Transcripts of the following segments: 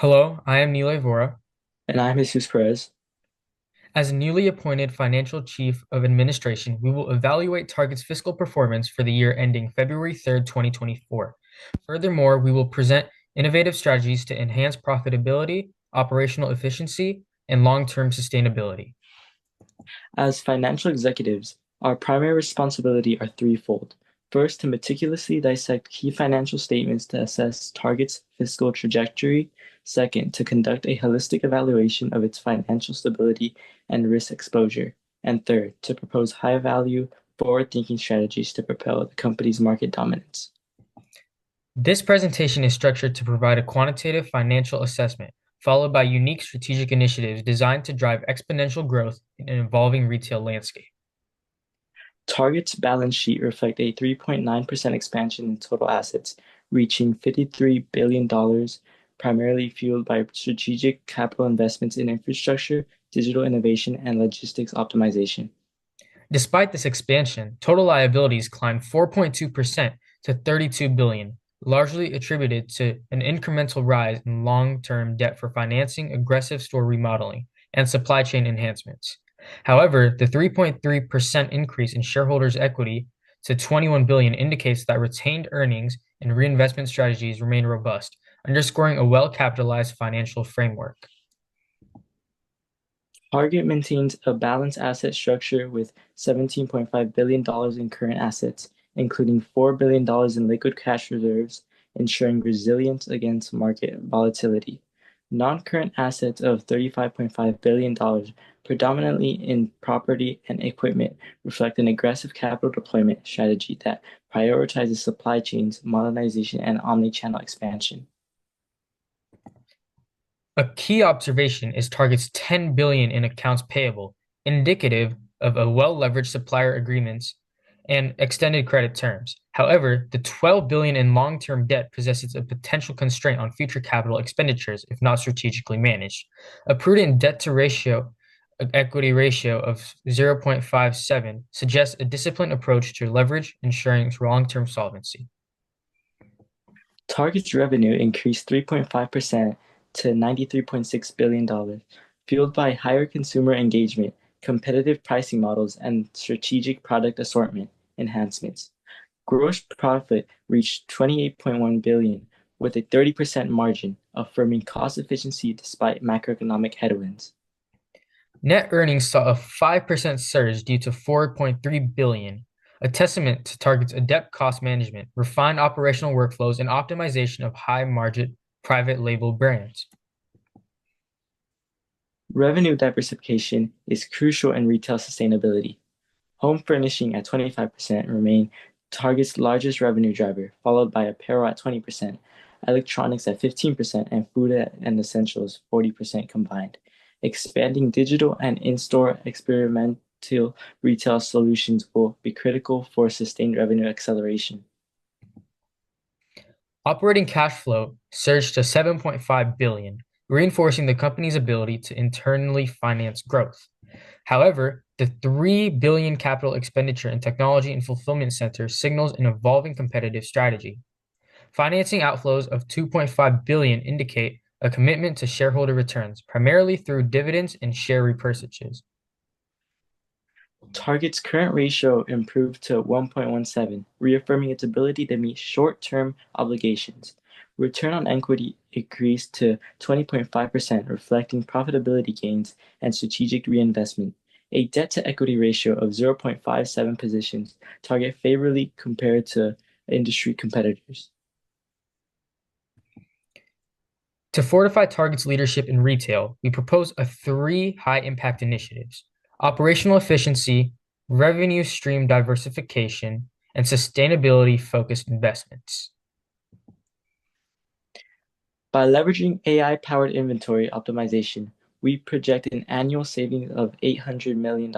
Hello, I am Nilay Vora. And I'm Jesus Perez. As newly appointed Financial Chief of Administration, we will evaluate Target's fiscal performance for the year ending February 3rd, 2024. Furthermore, we will present innovative strategies to enhance profitability, operational efficiency, and long-term sustainability. As financial executives, our primary responsibility are threefold. First, to meticulously dissect key financial statements to assess Target's fiscal trajectory. Second, to conduct a holistic evaluation of its financial stability and risk exposure. And third, to propose high-value, forward-thinking strategies to propel the company's market dominance. This presentation is structured to provide a quantitative financial assessment, followed by unique strategic initiatives designed to drive exponential growth in an evolving retail landscape. Target's balance sheet reflect a 3.9% expansion in total assets, reaching $53 billion, primarily fueled by strategic capital investments in infrastructure, digital innovation, and logistics optimization. Despite this expansion, total liabilities climbed 4.2% to 32 billion, largely attributed to an incremental rise in long-term debt for financing aggressive store remodeling and supply chain enhancements. However, the 3.3% increase in shareholders' equity to 21 billion indicates that retained earnings and reinvestment strategies remain robust, underscoring a well-capitalized financial framework. Target maintains a balanced asset structure with $17.5 billion in current assets, including $4 billion in liquid cash reserves, ensuring resilience against market volatility. Non-current assets of $35.5 billion, predominantly in property and equipment, reflect an aggressive capital deployment strategy that prioritizes supply chains, modernization, and omni-channel expansion. A key observation is Target's 10 billion in accounts payable, indicative of a well-leveraged supplier agreements and extended credit terms. However, the 12 billion in long-term debt possesses a potential constraint on future capital expenditures if not strategically managed. A prudent debt to ratio equity ratio of 0.57 suggests a disciplined approach to leverage, ensuring long-term solvency. Target's revenue increased 3.5% to $93.6 billion, fueled by higher consumer engagement, competitive pricing models, and strategic product assortment enhancements. Gross profit reached $28.1 billion with a 30% margin, affirming cost efficiency despite macroeconomic headwinds. Net earnings saw a 5% surge due to 4.3 billion, a testament to Target's adept cost management, refined operational workflows, and optimization of high-margin private label brands. Revenue diversification is crucial in retail sustainability. Home furnishing at 25% remain Target's largest revenue driver, followed by apparel at 20%, electronics at 15%, and food and essentials 40% combined. Expanding digital and in-store experimental retail solutions will be critical for sustained revenue acceleration. Operating cash flow surged to 7.5 billion, reinforcing the company's ability to internally finance growth. However, the 3 billion capital expenditure in technology and fulfillment centers signals an evolving competitive strategy. Financing outflows of 2.5 billion indicate a commitment to shareholder returns, primarily through dividends and share repurchases. Target's current ratio improved to 1.17, reaffirming its ability to meet short-term obligations. Return on equity increased to 20.5%, reflecting profitability gains and strategic reinvestment. A debt-to-equity ratio of 0.57 positions Target favorably compared to industry competitors. To fortify Target's leadership in retail, we propose three high-impact initiatives: operational efficiency, revenue stream diversification, and sustainability-focused investments. By leveraging AI-powered inventory optimization, we project an annual savings of $800 million.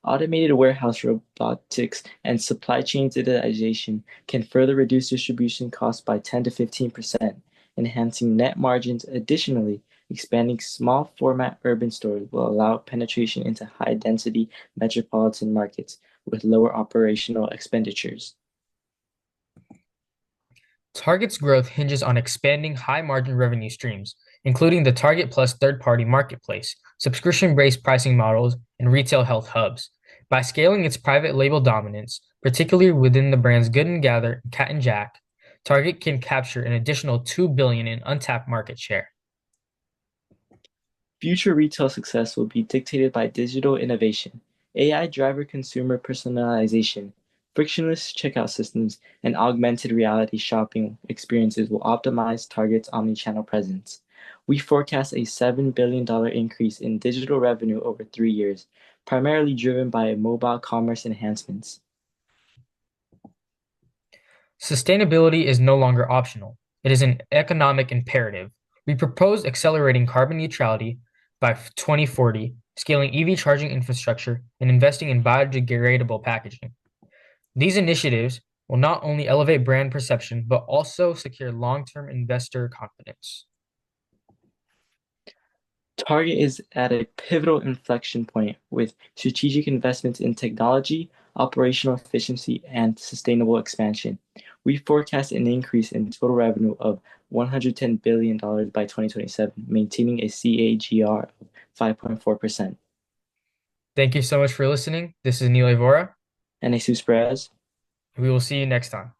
Automated warehouse robotics and supply chain digitization can further reduce distribution costs by 10 to 15%, enhancing net margins. Additionally, expanding small format urban stores will allow penetration into high-density metropolitan markets with lower operational expenditures. Target's growth hinges on expanding high-margin revenue streams, including the Target Plus third-party marketplace, subscription-based pricing models, and retail health hubs. By scaling its private label dominance, particularly within the brands Good and Gather and Cat and Jack, Target can capture an additional $2 billion in untapped market share. Future retail success will be dictated by digital innovation, AI driver consumer personalization, frictionless checkout systems, and augmented reality shopping experiences will optimize Target's omnichannel presence. We forecast a $7 billion increase in digital revenue over 3 years, primarily driven by mobile commerce enhancements. Sustainability is no longer optional. It is an economic imperative. We propose accelerating carbon neutrality by 2040, scaling EV charging infrastructure, and investing in biodegradable packaging. These initiatives will not only elevate brand perception, but also secure long-term investor confidence. Target is at a pivotal inflection point with strategic investments in technology, operational efficiency, and sustainable expansion. We forecast an increase in total revenue of $110 billion by 2027, maintaining a CAGR of 5.4%. Thank you so much for listening. This is Neil Evora. And Jesus Perez. We will see you next time.